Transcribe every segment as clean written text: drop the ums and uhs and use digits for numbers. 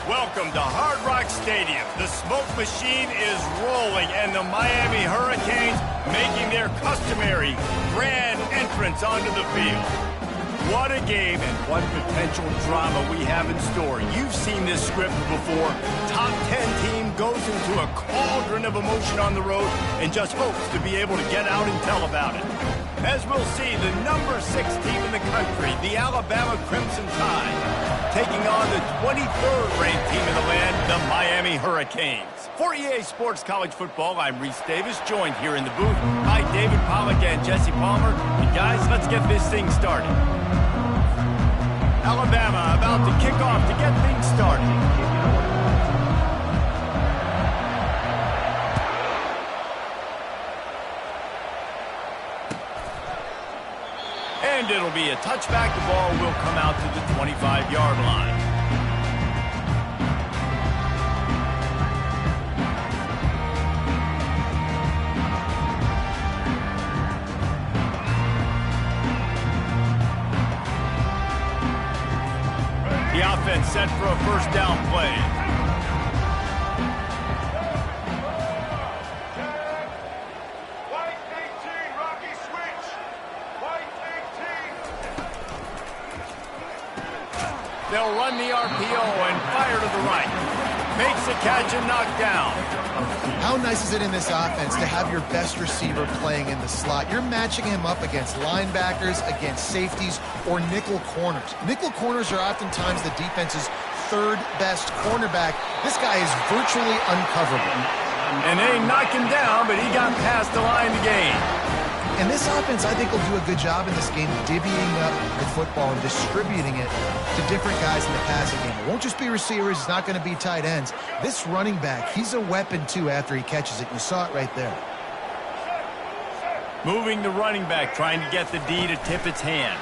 Welcome to Hard Rock Stadium. The smoke machine is rolling, and the Miami Hurricanes making their customary grand entrance onto the field. What a game and what potential drama we have in store. You've seen this script before. Top 10 team goes into a cauldron of emotion on the road and just hopes to be able to get out and tell about it. As we'll see, the number 6 team in the country, the Alabama Crimson Tide, taking on the 23rd ranked team in the land, the Miami Hurricanes. For EA Sports College Football, I'm Reese Davis, joined here in the booth by David Pollack and Jesse Palmer. And guys, let's get this thing started. Alabama about to kick off to get things started. And it'll be a touchback. The ball will come out to the 25-yard line. The offense set for a first down play. They'll run the RPO and fire to the right. Makes the catch and knocked down. How nice is it in this offense to have your best receiver playing in the slot? You're matching him up against linebackers, against safeties, or nickel corners. Nickel corners are oftentimes the defense's third best cornerback. This guy is virtually uncoverable. And they knocked him down, but he got past the line to gain. And this offense, I think, will do a good job in this game divvying up the football and distributing it to different guys in the passing game. It won't just be receivers. It's not going to be tight ends. This running back, he's a weapon, too, after he catches it. You saw it right there. Moving the running back, trying to get the D to tip its hand.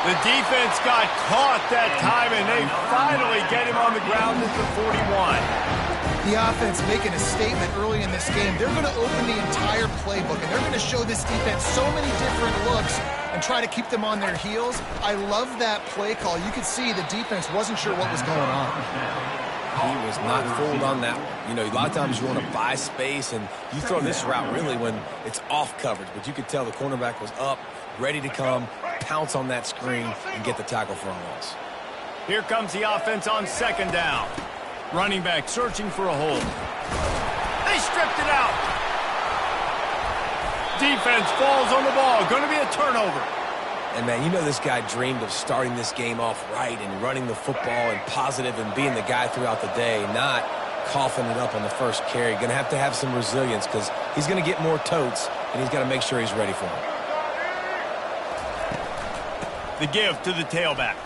The defense got caught that time, and they finally get him on the ground at the 41. The offense making a statement early in this game. They're going to open the entire playbook, and they're going to show this defense so many different looks and try to keep them on their heels. I love that play call. You could see the defense wasn't sure what was going on. He was not fooled on that one. You know, a lot of times you want to buy space, and you throw this route really when it's off coverage. But you could tell the cornerback was up, ready to come, pounce on that screen, and get the tackle for a loss. Here comes the offense on second down. Running back searching for a hole. They stripped it out. Defense falls on the ball. Going to be a turnover. And, man, you know this guy dreamed of starting this game off right and running the football and positive and being the guy throughout the day, not coughing it up on the first carry. Going to have some resilience because he's going to get more totes, and he's got to make sure he's ready for it. The give to the tailback.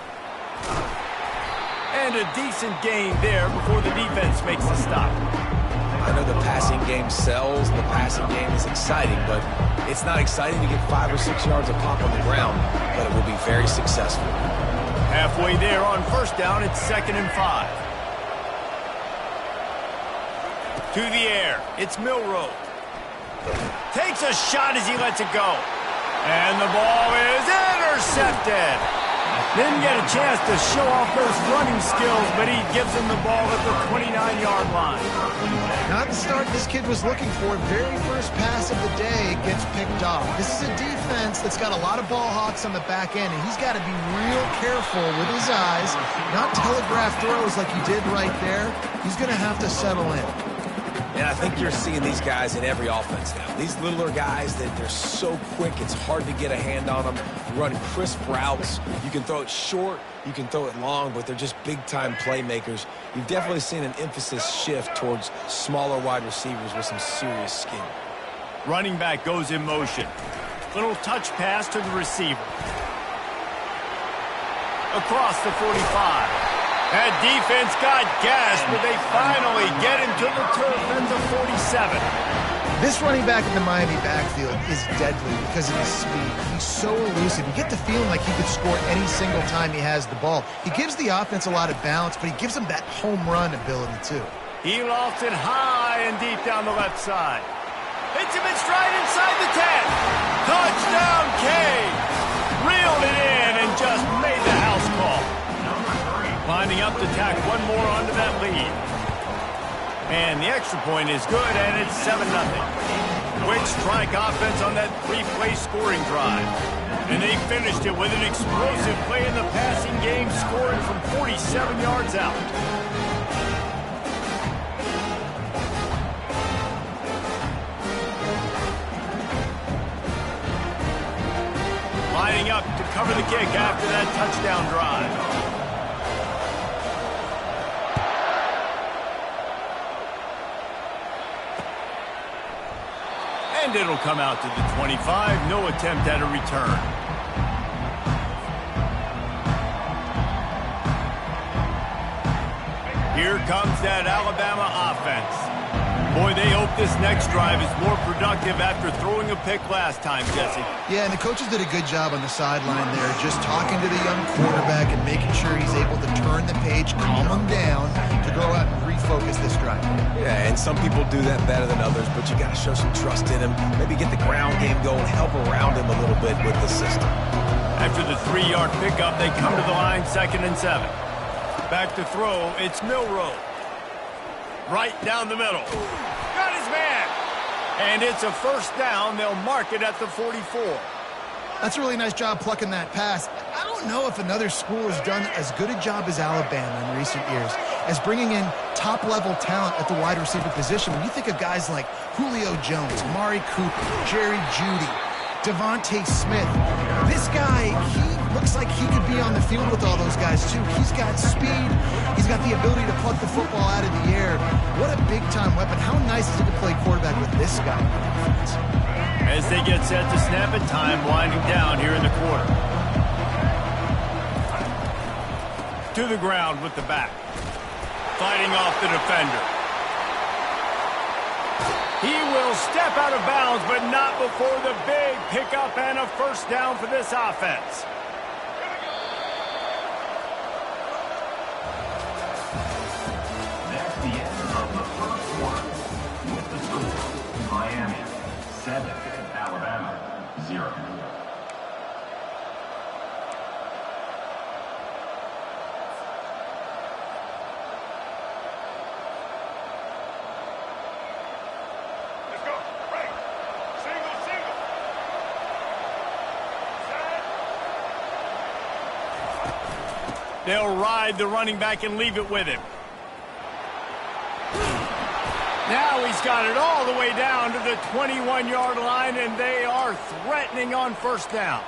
And a decent gain there before the defense makes the stop. I know the passing game sells, the passing game is exciting, but it's not exciting to get 5 or 6 yards of pop on the ground, but it will be very successful. Halfway there on first down, it's 2nd and 5. To the air, it's Milroe. Takes a shot as he lets it go. And the ball is intercepted. Didn't get a chance to show off those running skills, but he gives him the ball at the 29-yard line. Not the start this kid was looking for. Very first pass of the day gets picked off. This is a defense that's got a lot of ball hawks on the back end, and he's got to be real careful with his eyes, not telegraph throws like he did right there. He's going to have to settle in. And I think you're seeing these guys in every offense now. These littler guys, they're so quick, it's hard to get a hand on them. Run crisp routes. You can throw it short, you can throw it long, but they're just big-time playmakers. You've definitely seen an emphasis shift towards smaller wide receivers with some serious skill. Running back goes in motion. Little touch pass to the receiver. Across the 45. That defense got gassed, but they finally get him to the turf at the 47. This running back in the Miami backfield is deadly because of his speed. He's so elusive. You get the feeling like he could score any single time he has the ball. He gives the offense a lot of balance, but he gives them that home run ability, too. He lofts it high and deep down the left side. Hits him in stride inside the 10. Touchdown, K. Reeled it in and just made the house call. Lining up to tack one more onto that lead. And the extra point is good, and it's 7-0. Quick strike offense on that three-play scoring drive. And they finished it with an explosive play in the passing game, scoring from 47 yards out. Lining up to cover the kick after that touchdown drive. And it'll come out to the 25. No attempt at a return. Here comes that Alabama offense. Boy, they hope this next drive is more productive after throwing a pick last time, Jesse. Yeah, and the coaches did a good job on the sideline there, just talking to the young quarterback and making sure he's able to turn the page, calm him down, to go out and refocus this drive. Yeah, and some people do that better than others, but you got to show some trust in him. Maybe get the ground game going, help around him a little bit with the system. After the 3-yard pickup, they come to the line, 2nd and 7. Back to throw, it's Milroe. Right down the middle. Got his man. And it's a first down. They'll mark it at the 44. That's a really nice job plucking that pass. I don't know if another school has done as good a job as Alabama in recent years as bringing in top-level talent at the wide receiver position. When you think of guys like Julio Jones, Amari Cooper, Jerry Jeudy, Devontae Smith, this guy, he looks like he could be on the field with all those guys, too. He's got speed. He's got the ability to pluck the football out of the air. What a big-time weapon. How nice is it to play quarterback with this guy on defense? As they get set to snap it, time winding down here in the quarter. To the ground with the back. Fighting off the defender. He will step out of bounds, but not before the big pickup and a first down for this offense. That's the end of the first quarter. With the score, Miami 7, Alabama 0. They'll ride the running back and leave it with him. Now he's got it all the way down to the 21-yard line, and they are threatening on first down.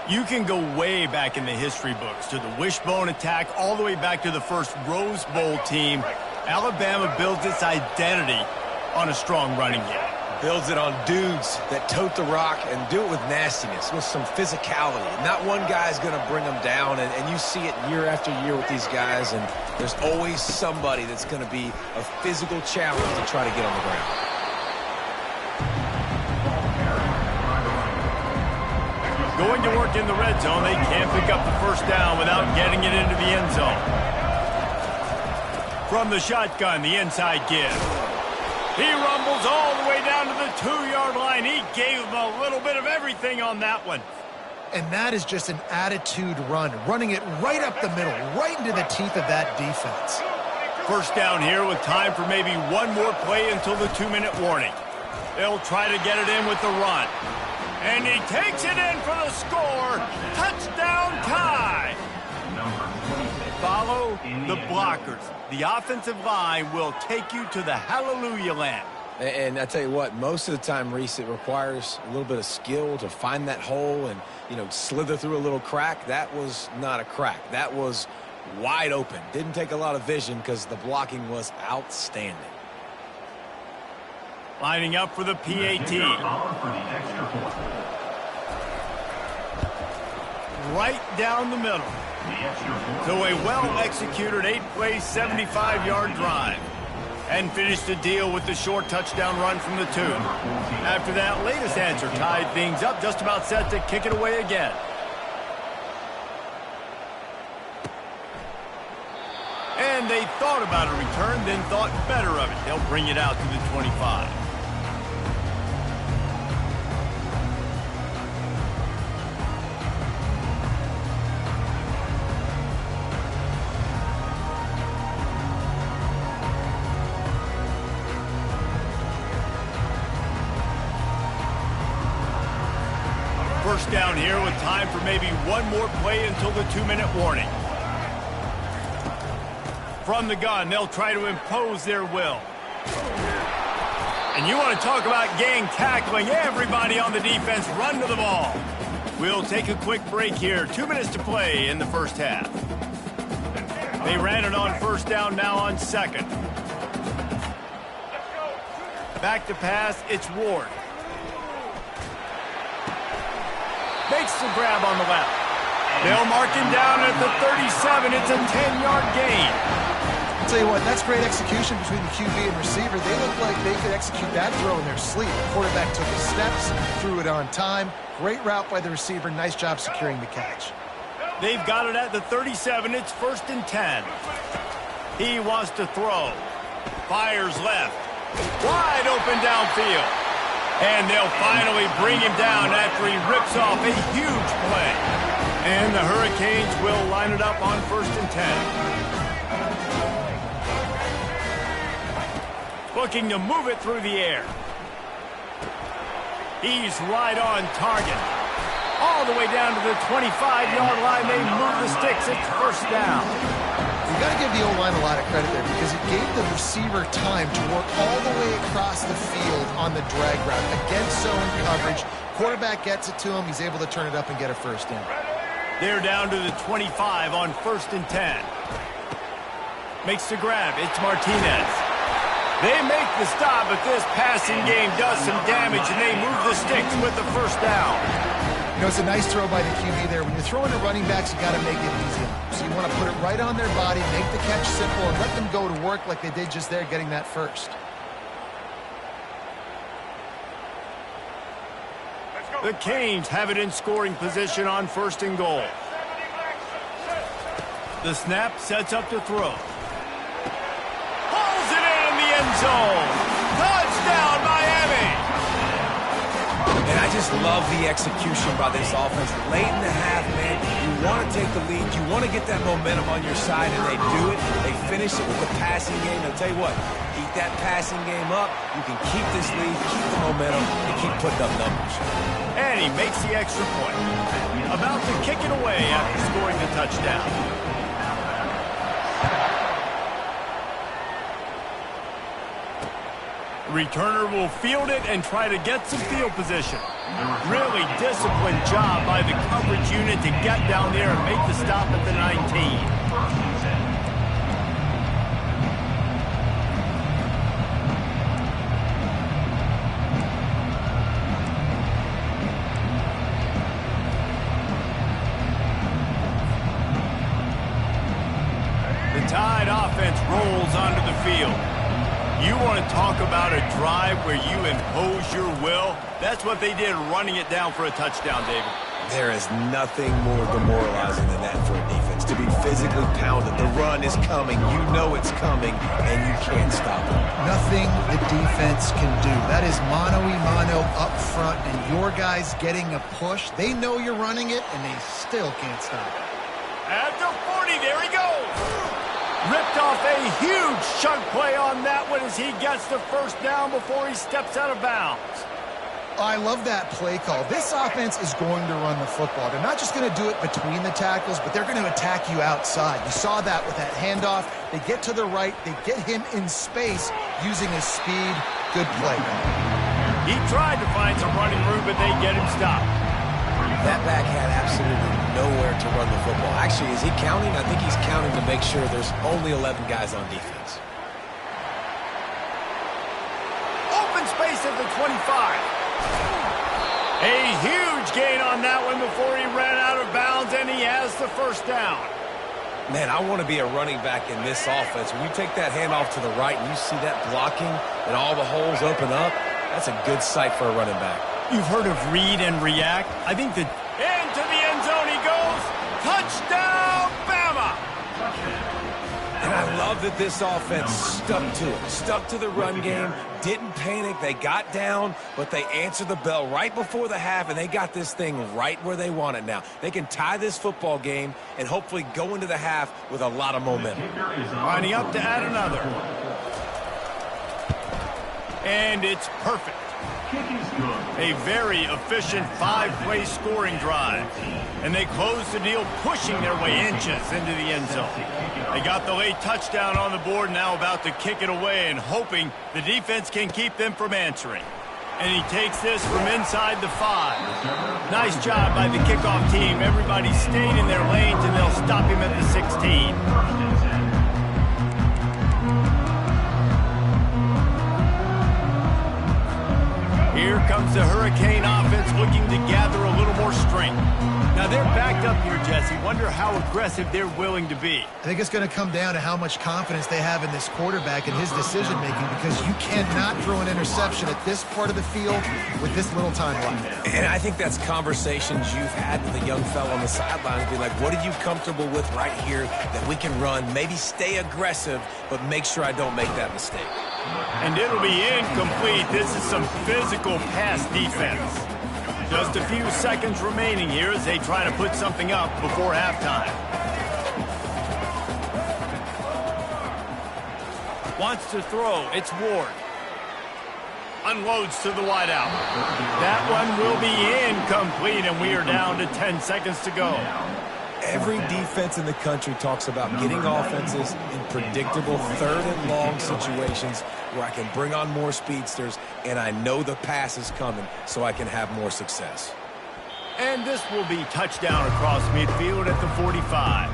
You can go way back in the history books to the wishbone attack, all the way back to the first Rose Bowl team. Alabama builds its identity on a strong running game. Builds it on dudes that tote the rock and do it with nastiness, with some physicality. Not one guy's going to bring them down, and you see it year after year with these guys, and there's always somebody that's going to be a physical challenge to try to get on the ground. Going to work in the red zone, they can't pick up the first down without getting it into the end zone. From the shotgun, the inside give. He rumbles all the way down to the 2-yard line. He gave him a little bit of everything on that one. And that is just an attitude run, running it right up the middle, right into the teeth of that defense. First down here with time for maybe one more play until the 2-minute warning. They'll try to get it in with the run. And he takes it in for the score. Touchdown tie. Follow the blockers. The offensive line will take you to the hallelujah land. And I tell you what, most of the time, Reese, it requires a little bit of skill to find that hole and, slither through a little crack. That was not a crack. That was wide open. Didn't take a lot of vision because the blocking was outstanding. Lining up for the PAT. Right down the middle. So a well-executed 8-play, 75-yard drive. And finished the deal with the short touchdown run from the 2. After that latest answer tied things up, just about set to kick it away again. And they thought about a return, then thought better of it. They'll bring it out to the 25. first down here with time for maybe one more play until the 2-minute warning. From the gun, they'll try to impose their will. And you want to talk about gang tackling. Everybody on the defense run to the ball. We'll take a quick break here. 2 minutes to play in the first half. They ran it on first down, now on second. Back to pass, it's Ward. Makes the grab on the left. They'll mark him down at the 37. It's a 10-yard gain. I'll tell you what, that's great execution between the QB and receiver. They look like they could execute that throw in their sleep. The quarterback took his steps, threw it on time. Great route by the receiver. Nice job securing the catch. They've got it at the 37. It's 1st and 10. He wants to throw. Fires left. Wide open downfield. And they'll finally bring him down after he rips off a huge play. And the Hurricanes will line it up on 1st and 10. Looking to move it through the air. He's right on target. All the way down to the 25-yard line. They move the sticks. It's 1st down. You got to give the O-line a lot of credit there because it gave the receiver time to work all the way across the field on the drag route. Against zone coverage, quarterback gets it to him. He's able to turn it up and get a 1st down. They're down to the 25 on 1st and 10. Makes the grab. It's Martinez. They make the stop, but this passing game does some damage, and they move the sticks with the 1st down. You know, it's a nice throw by the QB there. When you're throwing to running backs, you got to make it easy. So you want to put it right on their body, make the catch simple, and let them go to work like they did just there, getting that first. The Canes have it in scoring position on 1st and goal. The snap sets up to throw. Pulls it in the end zone. Touchdown, Miami! And I just love the execution by this offense. Late in the half, man, you want to take the lead. You want to get that momentum on your side, and they do it. They finish it with the passing game. I'll tell you what, keep that passing game up. You can keep this lead, keep the momentum, and keep putting up numbers. And he makes the extra point. About to kick it away after scoring the touchdown. Returner will field it and try to get some field position. Really disciplined job by the coverage unit to get down there and make the stop at the 19. The Tide offense rolls onto the field. You want to talk about a drive where you impose your will? That's what they did, running it down for a touchdown, David. There is nothing more demoralizing than that for a defense. To be physically pounded. The run is coming. You know it's coming, and you can't stop it. Nothing the defense can do. That is mano-a-mano up front, and your guys getting a push. They know you're running it, and they still can't stop it. At the 40, there he goes. Ripped off a huge chunk play on that one as he gets the 1st down before he steps out of bounds. I love that play call. This offense is going to run the football. They're not just going to do it between the tackles, but they're going to attack you outside. You saw that with that handoff. They get to the right. They get him in space using his speed. Good play. He tried to find some running room, but they get him stopped. That back had absolutely nowhere to run the football. Actually, is he counting? I think he's counting to make sure there's only 11 guys on defense. Open space at the 25. A huge gain on that one before he ran out of bounds, and he has the 1st down. Man, I want to be a running back in this offense. When you take that handoff to the right and you see that blocking and all the holes open up, that's a good sight for a running back. You've heard of read and react. I think that into the end zone he goes. Touchdown, Bama! And I love that this offense stuck to it. Stuck to the run game. Didn't panic. They got down, but they answered the bell right before the half, and they got this thing right where they want it now. They can tie this football game and hopefully go into the half with a lot of momentum. Lining up to add another. And it's perfect. Kick is good. A very efficient 5-play scoring drive. And they close the deal, pushing their way inches into the end zone. They got the late touchdown on the board, now about to kick it away and hoping the defense can keep them from answering. And he takes this from inside the 5. Nice job by the kickoff team. Everybody stayed in their lanes, and they'll stop him at the 16. Here comes the Hurricane offense looking to gather a little more strength. Now they're backed up here, Jesse. Wonder how aggressive they're willing to be. I think it's going to come down to how much confidence they have in this quarterback and his decision-making, because you cannot throw an interception at this part of the field with this little time left. And I think that's conversations you've had with a young fellow on the sidelines. Be like, what are you comfortable with right here that we can run? Maybe stay aggressive, but make sure I don't make that mistake. And it'll be incomplete. This is some physical pass defense. Just a few seconds remaining here as they try to put something up before halftime. Wants to throw. It's Ward. Unloads to the wideout. That one will be incomplete, and we are down to 10 seconds to go. Every defense in the country talks about getting offenses in predictable third and long situations where I can bring on more speedsters and I know the pass is coming so I can have more success. And this will be touchdown across midfield at the 45.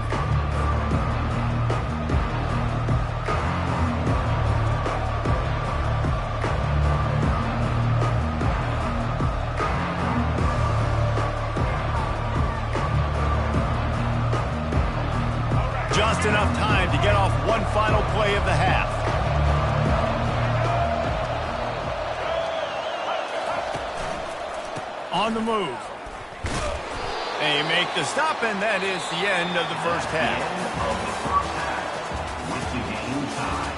Just enough time to get off one final play of the half. On the move. They make the stop, and that is the end of the first half. With the game tied.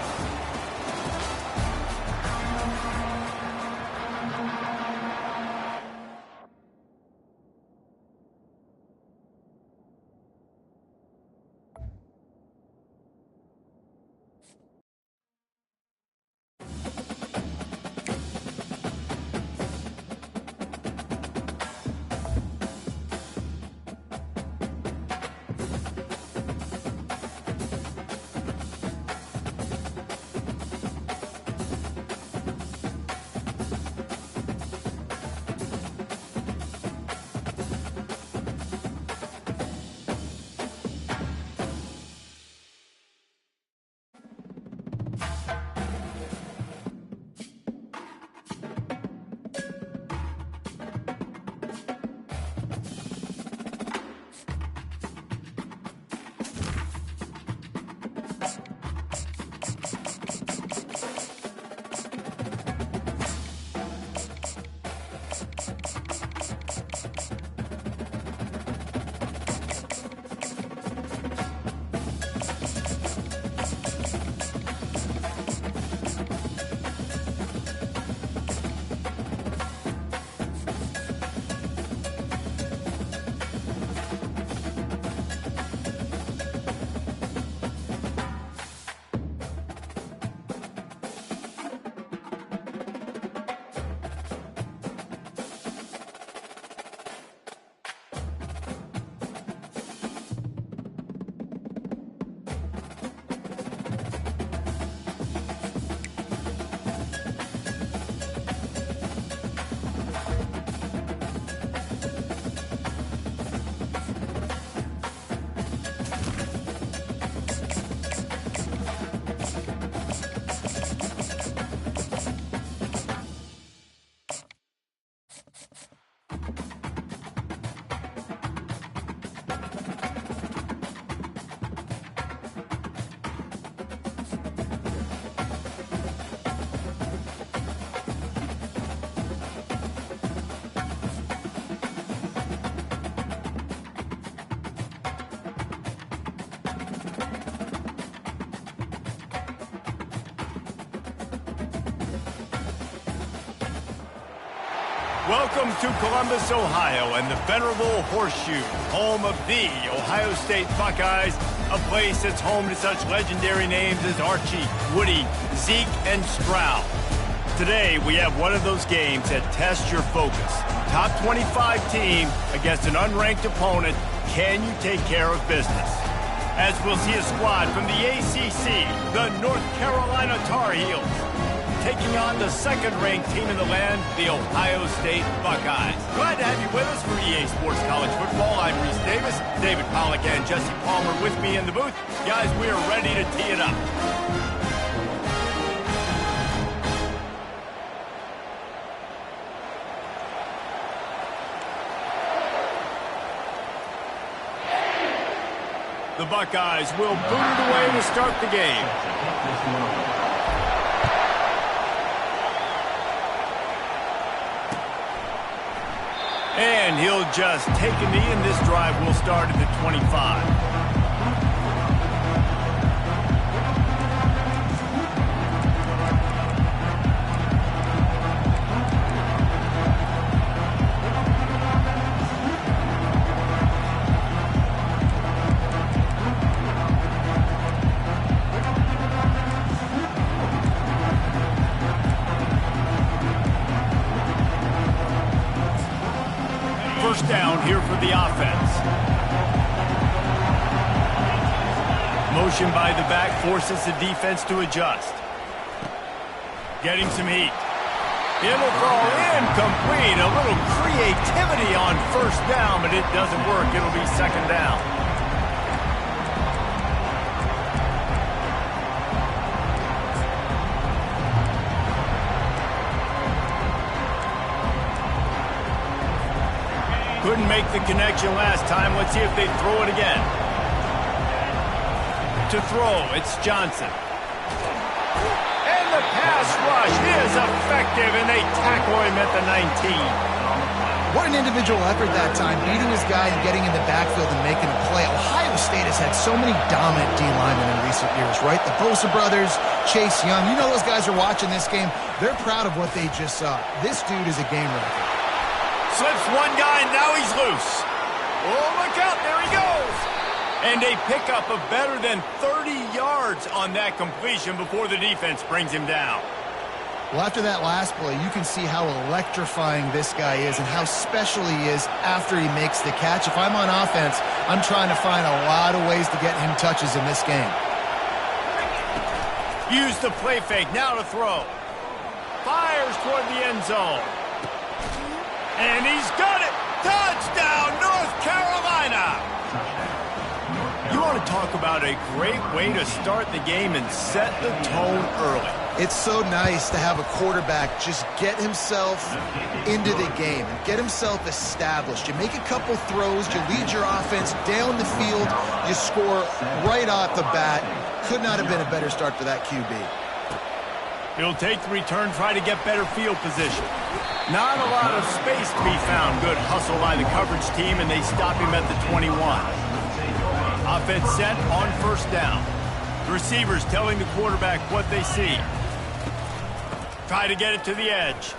Welcome to Columbus, Ohio, and the venerable Horseshoe, home of the Ohio State Buckeyes, a place that's home to such legendary names as Archie, Woody, Zeke, and Stroud. today we have one of those games that tests your focus. Top 25 team against an unranked opponent. Can you take care of business? As we'll see a squad from the ACC, the North Carolina Tar Heels, taking on the second-ranked team in the land, the Ohio State Buckeyes. Glad to have you with us for EA Sports College Football. I'm Reese Davis, David Pollack and Jesse Palmer with me in the booth. Guys, we are ready to tee it up. The Buckeyes will boot it away to start the game. And he'll just take a knee, and this drive will start at the 25. First down here for the offense. Motion by the back forces the defense to adjust. Getting some heat. It'll fall incomplete. A little creativity on first down, but it doesn't work. It'll be second down. Couldn't make the connection last time. Let's see if they throw it again. To throw, it's Johnson. And the pass rush is effective, and they tackle him at the 19. What an individual effort that time, beating his guy and getting in the backfield and making a play. Ohio State has had so many dominant D linemen in recent years, right? The Bosa brothers, Chase Young. You know those guys are watching this game. They're proud of what they just saw. This dude is a game wrecker. Slips one guy, and now he's loose. Oh, look out, there he goes. And a pickup of better than 30 yards on that completion before the defense brings him down. Well, after that last play, you can see how electrifying this guy is and how special he is after he makes the catch. If I'm on offense, I'm trying to find a lot of ways to get him touches in this game. Use the play fake, now to throw. Fires toward the end zone. And he's got it! Touchdown, North Carolina! You want to talk about a great way to start the game and set the tone early. It's so nice to have a quarterback just get himself into the game and get himself established. You make a couple throws, you lead your offense down the field, you score right off the bat. Could not have been a better start for that QB. He'll take the return, try to get better field position. Not a lot of space to be found. Good hustle by the coverage team, and they stop him at the 21. Offense set on first down. The receivers telling the quarterback what they see. Try to get it to the edge.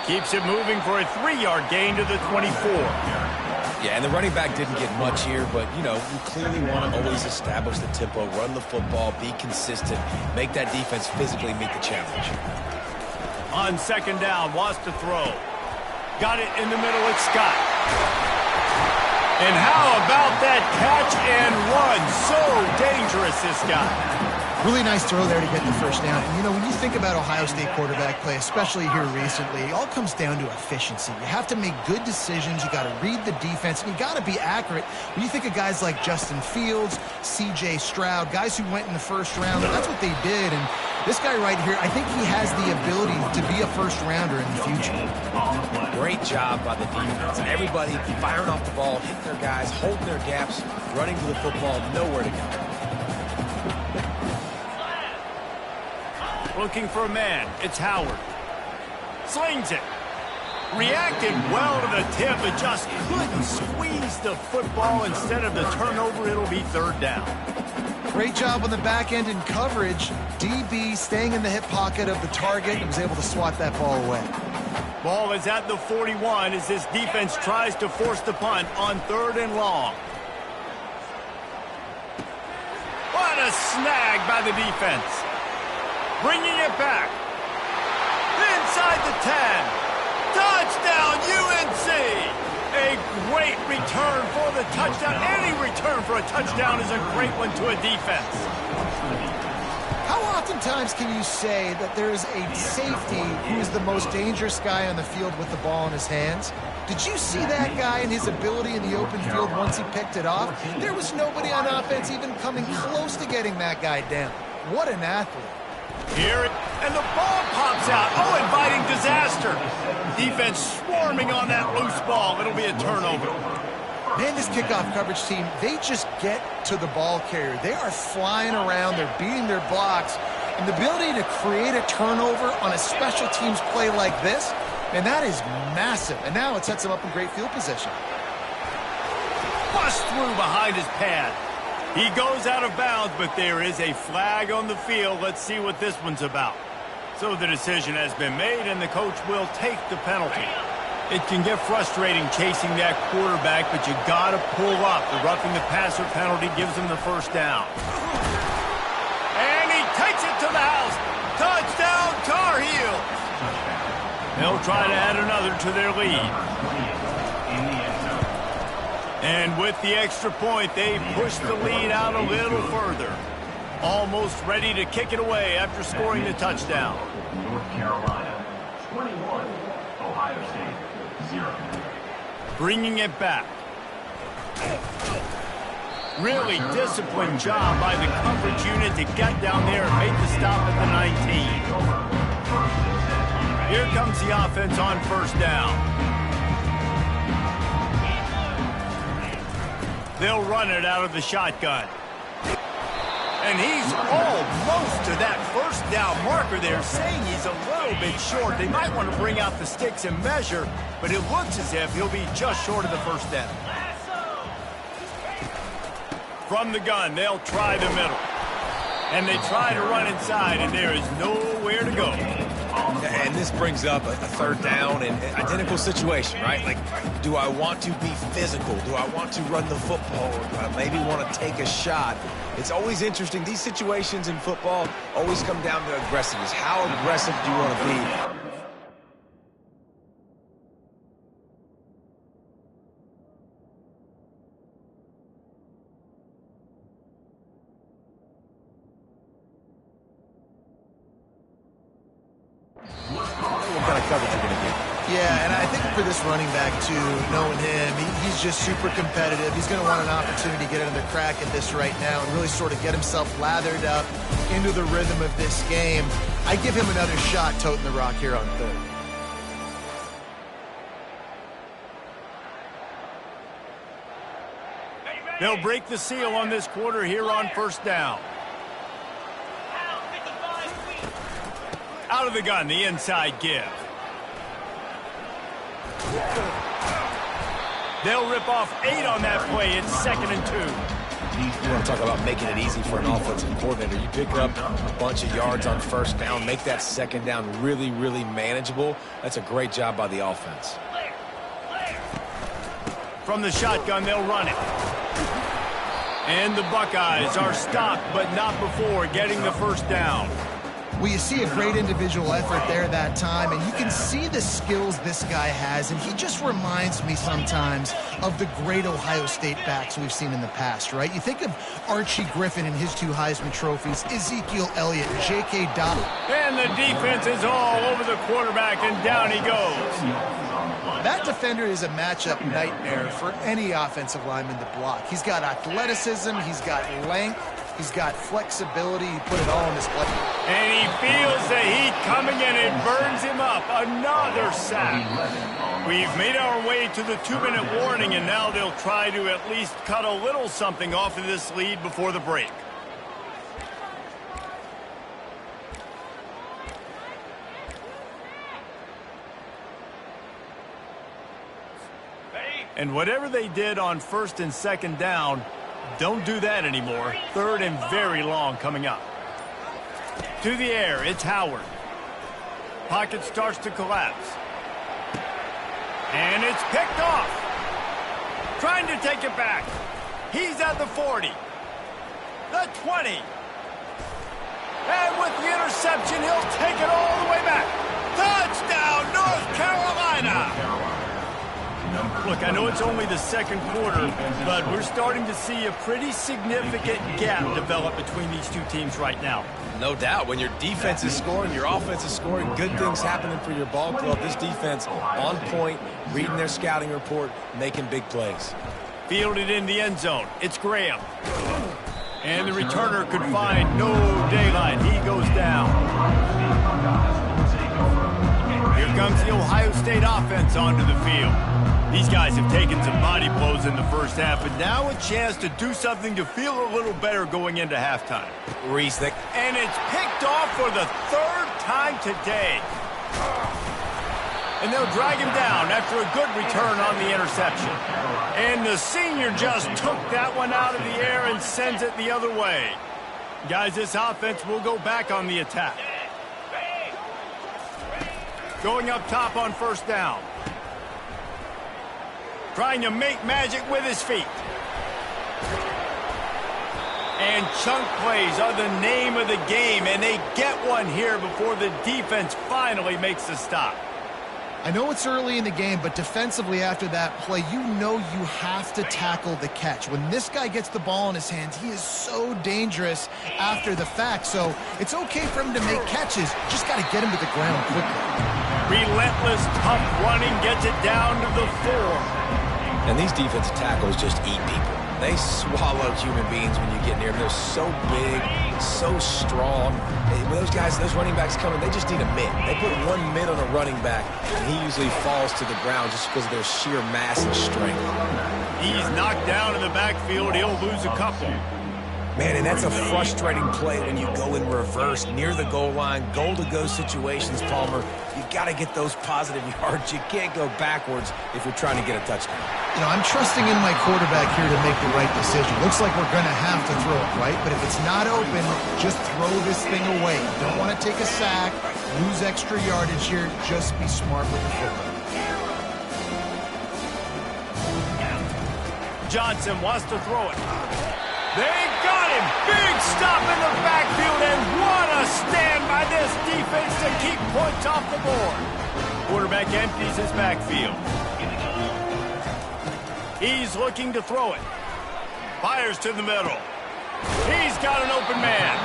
Keeps it moving for a 3-yard gain to the 24. Yeah, and the running back didn't get much here, but, you know, you clearly want to always establish the tempo, run the football, be consistent, make that defense physically meet the challenge. On second down, wants to throw. Got it in the middle, it's Scott. And how about that catch and run? So dangerous, this guy. Really nice throw there to get the first down. And, you know, when you think about Ohio State quarterback play, especially here recently, it all comes down to efficiency. You have to make good decisions. You got to read the defense, and you got to be accurate. When you think of guys like Justin Fields, C.J. Stroud, guys who went in the first round, that's what they did. And this guy right here, I think he has the ability to be a first-rounder in the future. Great job by the defense. Everybody firing off the ball, hitting their guys, holding their gaps, running to the football, nowhere to go. Looking for a man. It's Howard. Slings it. Reacted well to the tip, but just couldn't squeeze the football. Instead of the turnover, it'll be third down. Great job on the back end in coverage. DB staying in the hip pocket of the target and was able to swat that ball away. Ball is at the 41 as this defense tries to force the punt on third and long. What a snag by the defense. Bringing it back. Inside the 10. Touchdown, UNC! A great return for the touchdown. Any return for a touchdown is a great one to a defense. How oftentimes can you say that there's a safety who is the most dangerous guy on the field with the ball in his hands? Did you see that guy and his ability in the open field once he picked it off? There was nobody on offense even coming close to getting that guy down. What an athlete. Here, and the ball pops out. Oh, inviting disaster. Defense swarming on that loose ball. It'll be a turnover. Man, this kickoff coverage team, they just get to the ball carrier. They are flying around. They're beating their blocks. And the ability to create a turnover on a special teams play like this, and that is massive. And now it sets them up in great field position. Bust through behind his pad. He goes out of bounds, but there is a flag on the field. Let's see what this one's about. So the decision has been made, and the coach will take the penalty. It can get frustrating chasing that quarterback, but you got to pull up. The roughing the passer penalty gives him the first down. And he takes it to the house. Touchdown, Tar Heels. They'll try to add another to their lead. And with the extra point, they push the lead out a little further. Almost ready to kick it away after scoring the touchdown. North Carolina, 21. Ohio State, 0. Bringing it back. Really disciplined job by the coverage unit to get down there and make the stop at the 19. Here comes the offense on first down. They'll run it out of the shotgun. And he's almost to that first down marker there, saying he's a little bit short. They might want to bring out the sticks and measure, but it looks as if he'll be just short of the first down. From the gun, they'll try the middle. And they try to run inside, and there is nowhere to go. And this brings up a third down and identical situation, right? Like, do I want to be physical? Do I want to run the football? Or do I maybe want to take a shot? It's always interesting. These situations in football always come down to aggressiveness. How aggressive do you want to be? Yeah, and I think for this running back, too, knowing him, he's just super competitive. He's going to want an opportunity to get another crack at this right now and really sort of get himself lathered up into the rhythm of this game. I give him another shot toting the rock here on third. They'll break the seal on this quarter here on first down. Out of the gun, the inside give. They'll rip off 8 on that play. It's 2nd and 2. You want to talk about making it easy for an offensive coordinator. You pick up a bunch of yards on first down, make that second down really, really manageable. That's a great job by the offense. From the shotgun, they'll run it. And the Buckeyes are stopped, but not before getting the first down. Well, you see a great individual effort there that time, and you can see the skills this guy has, and he just reminds me sometimes of the great Ohio State backs we've seen in the past, right? You think of Archie Griffin and his 2 Heisman trophies, Ezekiel Elliott, J.K. Dobbins. And the defense is all over the quarterback, and down he goes. That defender is a matchup nightmare for any offensive lineman to block. He's got athleticism, he's got length, he's got flexibility. He put it all in this play. And he feels the heat coming in and burns him up. Another sack. We've made our way to the 2-minute warning, and now they'll try to at least cut a little something off of this lead before the break. And whatever they did on 1st and 2nd down, don't do that anymore. 3rd and very long coming up. To the air, it's Howard. Pocket starts to collapse. And it's picked off. Trying to take it back. He's at the 40. The 20. And with the interception, he'll take it all the way back. Touchdown, North Carolina! Look, I know it's only the second quarter, but we're starting to see a pretty significant gap develop between these two teams right now. No doubt. When your defense is scoring, your offense is scoring, good things happening for your ball club. This defense on point, reading their scouting report, making big plays. Fielded in the end zone. It's Graham. And the returner could find no daylight. He goes down. Here comes the Ohio State offense onto the field. These guys have taken some body blows in the first half, but now a chance to do something to feel a little better going into halftime. Reese, and it's picked off for the third time today. And they'll drag him down after a good return on the interception. And the senior just took that one out of the air and sends it the other way. Guys, this offense will go back on the attack. Going up top on first down. Trying to make magic with his feet. And chunk plays are the name of the game, and they get one here before the defense finally makes the stop. I know it's early in the game, but defensively after that play, you know you have to tackle the catch. When this guy gets the ball in his hands, he is so dangerous after the fact. So it's okay for him to make catches. Just got to get him to the ground quickly. Relentless, tough running gets it down to the 4. And these defensive tackles just eat people. They swallow human beings when you get near them. They're so big, so strong. When those guys, those running backs come in, they just need a mitt. They put 1 mitt on a running back, and he usually falls to the ground just because of their sheer mass and strength. He's knocked down in the backfield. He'll lose a couple. Man, and that's a frustrating play when you go in reverse near the goal line, goal-to-go situations, Palmer. You got to get those positive yards. You can't go backwards if you're trying to get a touchdown. You know, I'm trusting in my quarterback here to make the right decision. Looks like we're going to have to throw it, right? But if it's not open, just throw this thing away. You don't want to take a sack, lose extra yardage here. Just be smart with the football. Johnson wants to throw it. They got him. Big stop in the backfield, and what a stand by this defense to keep points off the board. Quarterback empties his backfield. He's looking to throw it. Fires to the middle. He's got an open man.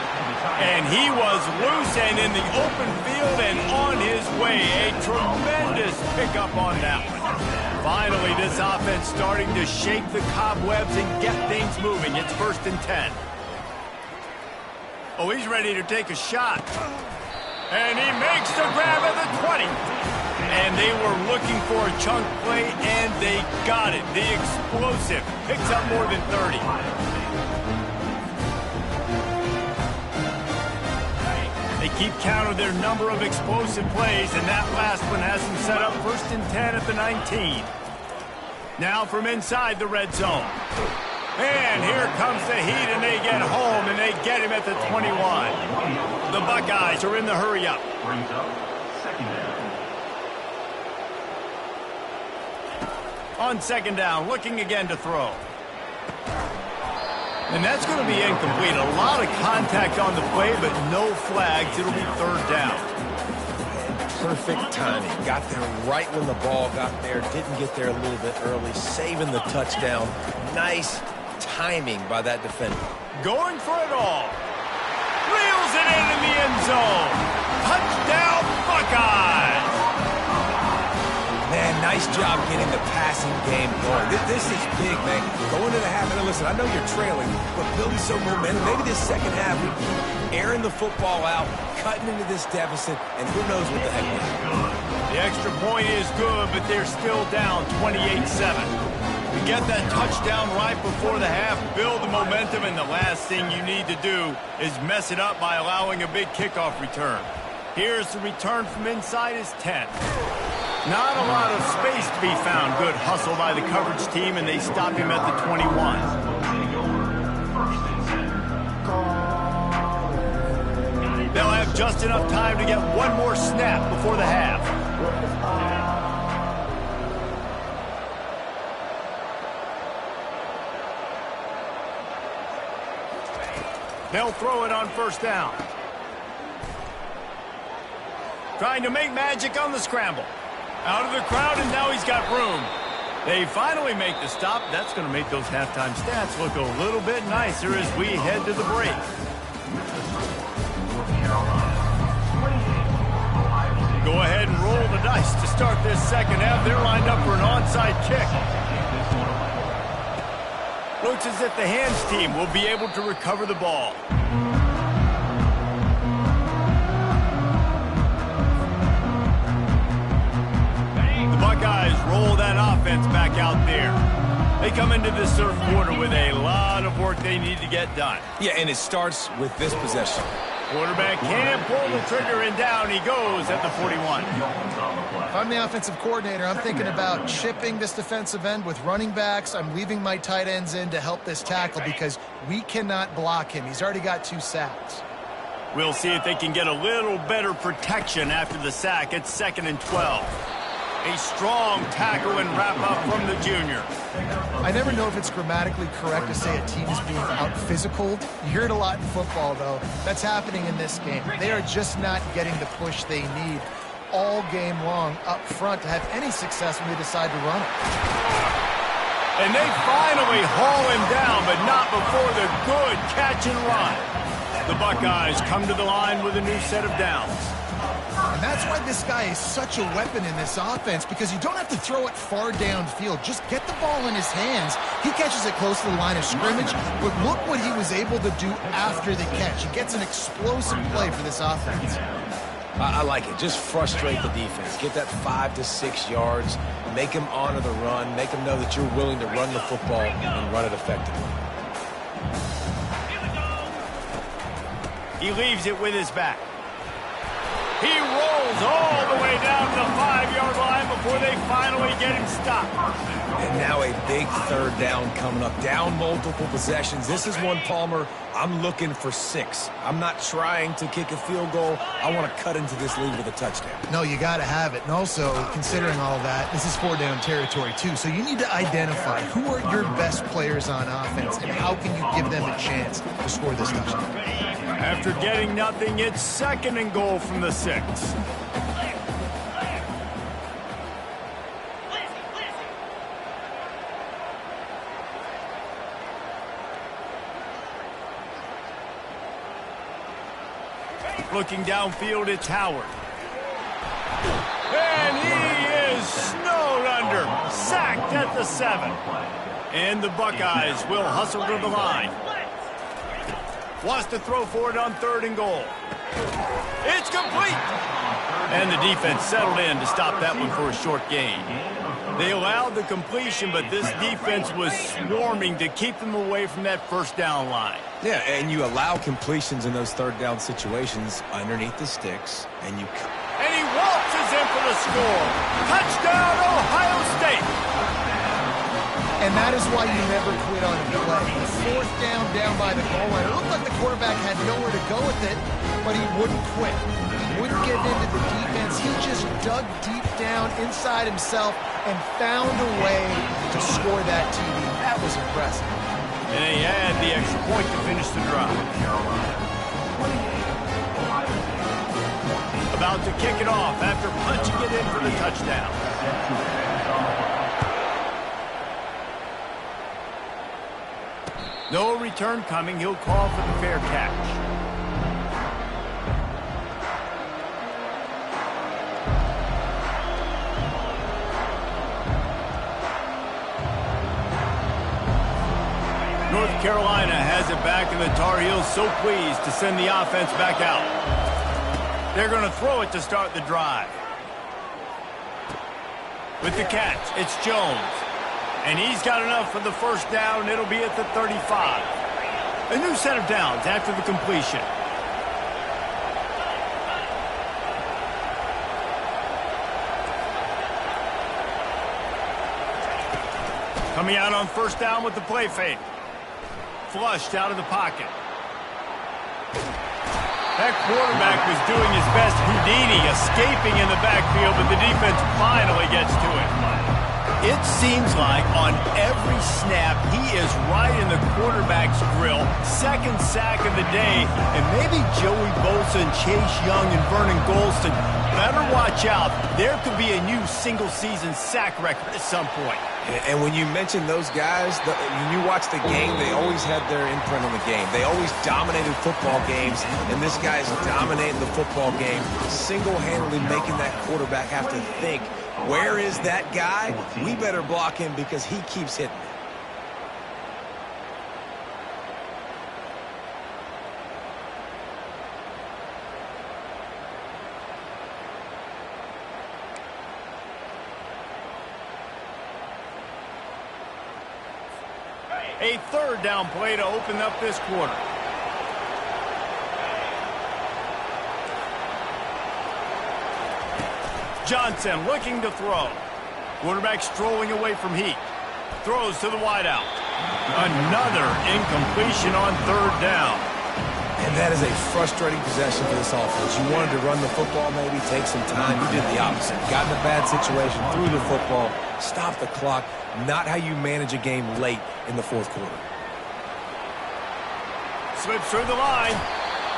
And he was loose and in the open field and on his way. A tremendous pickup on that one. Finally, this offense starting to shake the cobwebs and get things moving. It's 1st and 10. Oh, he's ready to take a shot. And he makes the grab at the 20. And they were looking for a chunk play, and they got it. The explosive picks up more than 30. They keep count of their number of explosive plays, and that last one has them set up 1st and 10 at the 19. Now from inside the red zone. And here comes the heat, and they get home, and they get him at the 21. The Buckeyes are in the hurry-up. Brings up 2nd down. On 2nd down, looking again to throw. And that's going to be incomplete. A lot of contact on the play, but no flags. It'll be 3rd down. Perfect timing. Got there right when the ball got there. Didn't get there a little bit early. Saving the touchdown. Nice timing by that defender. Going for it all. Reels it in the end zone. Touchdown, Buckeyes. Man, nice job getting the passing game going. This is big, man. Going to the half, and listen, I know you're trailing, but building some momentum. Maybe this second half, airing the football out, cutting into this deficit, and who knows what the heck will happen. The extra point is good, but they're still down 28-7. You get that touchdown right before the half, build the momentum, and the last thing you need to do is mess it up by allowing a big kickoff return. Here's the return from inside his 10. Not a lot of space to be found. Good hustle by the coverage team, and they stop him at the 21. They'll have just enough time to get one more snap before the half. They'll throw it on 1st down. trying to make magic on the scramble. Out of the crowd, and now he's got room. They finally make the stop. That's going to make those halftime stats look a little bit nicer as we head to the break. Go ahead and roll the dice to start this second half. They're lined up for an onside kick. Looks as if the hands team will be able to recover the ball. The Buckeyes roll that offense back out there. They come into this third quarter with a lot of work they need to get done. Yeah, and it starts with this possession. Quarterback can't pull the trigger, and down he goes at the 41. If I'm the offensive coordinator, I'm thinking about chipping this defensive end with running backs. I'm leaving my tight ends in to help this tackle because we cannot block him. He's already got 2 sacks. We'll see if they can get a little better protection after the sack. It's 2nd and 12. A strong tackle and wrap-up from the junior. I never know if it's grammatically correct to say a team is being out-physicaled. You hear it a lot in football, though. That's happening in this game. They are just not getting the push they need all game long up front to have any success when they decide to run it. And they finally haul him down, but not before the good catch and run. The Buckeyes come to the line with a new set of downs. And that's why this guy is such a weapon in this offense, because you don't have to throw it far downfield. Just get the ball in his hands. He catches it close to the line of scrimmage, but look what he was able to do after the catch. He gets an explosive play for this offense. I like it. Just frustrate the defense. Get that 5 to 6 yards. Make him honor the run. Make him know that you're willing to run the football and run it effectively. He leaves it with his back. He rolls all the way down to the 5-yard line before they finally get him stopped. And now a big third down coming up. Down multiple possessions. This is one, Palmer, I'm looking for 6. I'm not trying to kick a field goal. I want to cut into this lead with a touchdown. No, you got to have it. And also, considering all of that, this is 4-down territory, too. So you need to identify who are your best players on offense and how can you give them a chance to score this touchdown. After getting nothing, it's 2nd and goal from the 6. Looking downfield, it's Howard. And he is snowed under, sacked at the 7. And the Buckeyes will hustle to the line. Wants to throw for it on 3rd and goal. It's complete! And the defense settled in to stop that one for a short gain. They allowed the completion, but this defense was swarming to keep them away from that 1st down line. Yeah, and you allow completions in those 3rd down situations underneath the sticks, and you... And he waltzes in for the score. Touchdown, Ohio State! And that is why you never quit on a play. The 4th down by the goal line. It looked like the quarterback had nowhere to go with it, but he wouldn't quit. He wouldn't give in to the defense. He just dug deep down inside himself and found a way to score that TD. That was impressive. And he had the extra point to finish the drive. About to kick it off after punching it in for the touchdown. No return coming. He'll call for the fair catch. North Carolina has it back, and the Tar Heels so pleased to send the offense back out. They're going to throw it to start the drive. With the catch, it's Jones. And he's got enough for the 1st down. It'll be at the 35. A new set of downs after the completion. Coming out on 1st down with the play fake. Flushed out of the pocket. That quarterback was doing his best Houdini, escaping in the backfield, but the defense finally gets to it. It seems like on every snap, he is right in the quarterback's grill. Second sack of the day. And maybe Joey Bosa and Chase Young and Vernon Golston better watch out. There could be a new single-season sack record at some point. And when you mention those guys, when you watch the game, they always had their imprint on the game. They always dominated football games, and this guy is dominating the football game, single-handedly making that quarterback have to think, where is that guy? We better block him because he keeps hitting it. A third down play to open up this quarter. Johnson looking to throw. Quarterback strolling away from Heat. Throws to the wideout. Another incompletion on third down. And that is a frustrating possession for this offense. You wanted to run the football, maybe take some time. You did the opposite. Got in a bad situation, threw the football, stopped the clock. Not how you manage a game late in the fourth quarter. Slips through the line.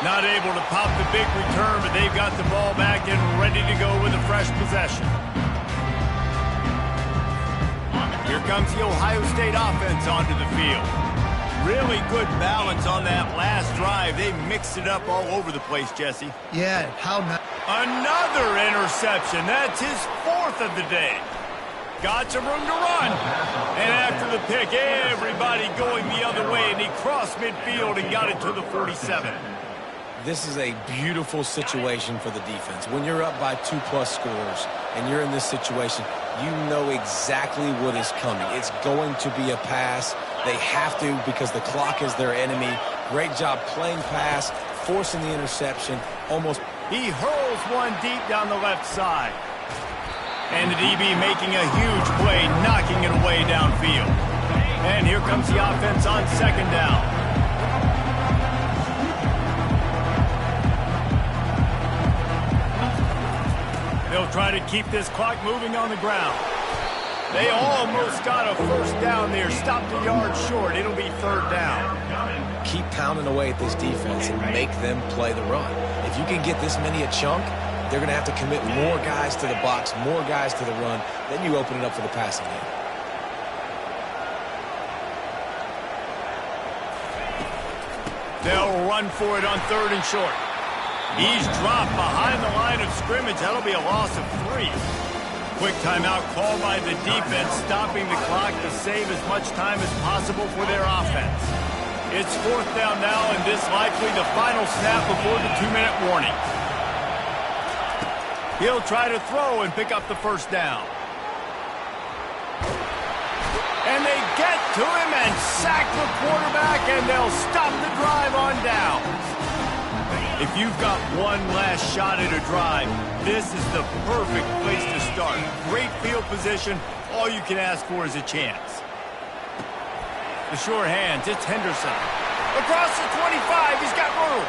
Not able to pop the big return, but they've got the ball back and ready to go with a fresh possession. Here comes the Ohio State offense onto the field. Really good balance on that last drive. They mixed it up all over the place, Jesse. Yeah, how not? Another interception. That's his fourth of the day. Got some room to run. And after the pick, everybody going the other way, and he crossed midfield and got it to the 47. This is a beautiful situation for the defense. When you're up by 2+ scores and you're in this situation, you know exactly what is coming. It's going to be a pass. They have to because the clock is their enemy. Great job playing pass, forcing the interception. Almost. He hurls one deep down the left side. And the DB making a huge play, knocking it away downfield. And here comes the offense on second down. They'll try to keep this clock moving on the ground. They almost got a first down there. Stopped a yard short. It'll be third down. Keep pounding away at this defense and make them play the run. If you can get this many a chunk, they're going to have to commit more guys to the box, more guys to the run. Then you open it up for the passing game. They'll run for it on third and short. He's dropped behind the line of scrimmage. That'll be a loss of 3. Quick timeout called by the defense, stopping the clock to save as much time as possible for their offense. It's fourth down now, and this likely the final snap before the 2-minute warning. He'll try to throw and pick up the first down. And they get to him and sack the quarterback, and they'll stop the drive on down. If you've got one last shot at a drive, this is the perfect place to start. Great field position. All you can ask for is a chance. The sure hands, it's Henderson. Across the 25, he's got room.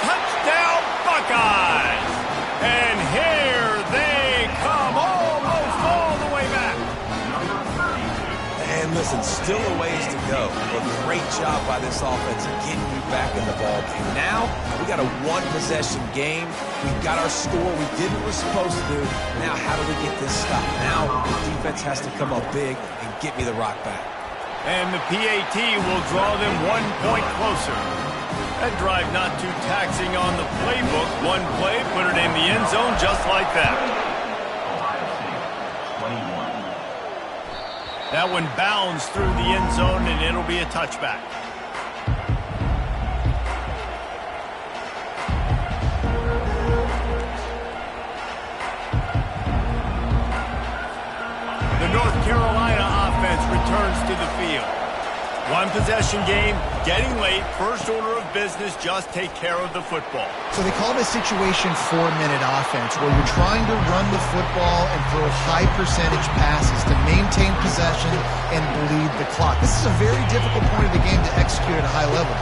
Touchdown, Buckeyes! And here they come, almost all the way back. And listen, still a ways to go. But great job by this offense getting you back in the ball game. Now, we got a one-possession game. We got our score. We did what we're supposed to do. Now, how do we get this stopped? Now, the defense has to come up big and get me the rock back. And the PAT will draw them 1 point closer. That drive not too taxing on the playbook. One play, put it in the end zone just like that. That one bounds through the end zone, and it'll be a touchback. The North Carolina offense returns to the field. One possession game, getting late, first order of business, just take care of the football. So they call this situation 4-minute offense, where you're trying to run the football and throw high percentage passes to maintain possession and bleed the clock. This is a very difficult point of the game to execute at a high level.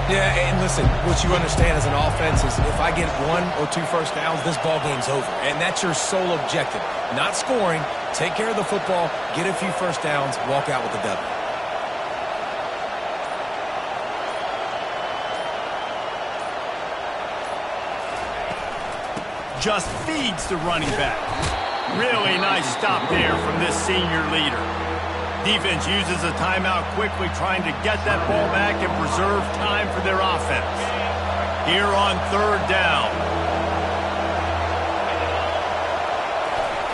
Yeah, and listen, what you understand as an offense is if I get 1 or 2 first downs, this ball game's over. And that's your sole objective. Not scoring, take care of the football, get a few first downs, walk out with a W. Just feeds the running back. Really nice stop there from this senior leader. Defense uses a timeout quickly, trying to get that ball back and preserve time for their offense. Here on 3rd down.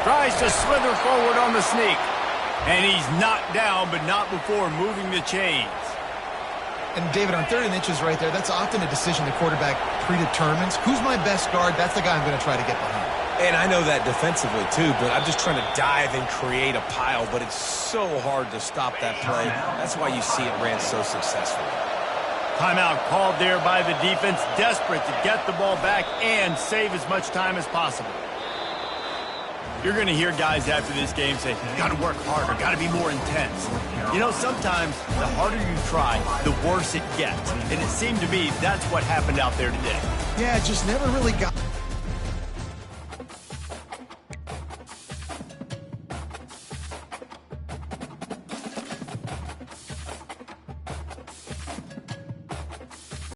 Tries to slither forward on the sneak. And he's knocked down, but not before moving the chains. And David, on 3rd and inches right there, that's often a decision the quarterback predetermines. Who's my best guard? That's the guy I'm going to try to get behind. And I know that defensively, too, but I'm just trying to dive and create a pile, but it's so hard to stop that play. That's why you see it ran so successfully. Timeout called there by the defense, desperate to get the ball back and save as much time as possible. You're going to hear guys after this game say, got to work harder, got to be more intense. You know, sometimes the harder you try, the worse it gets. And it seemed to me that's what happened out there today. Yeah, just never really got...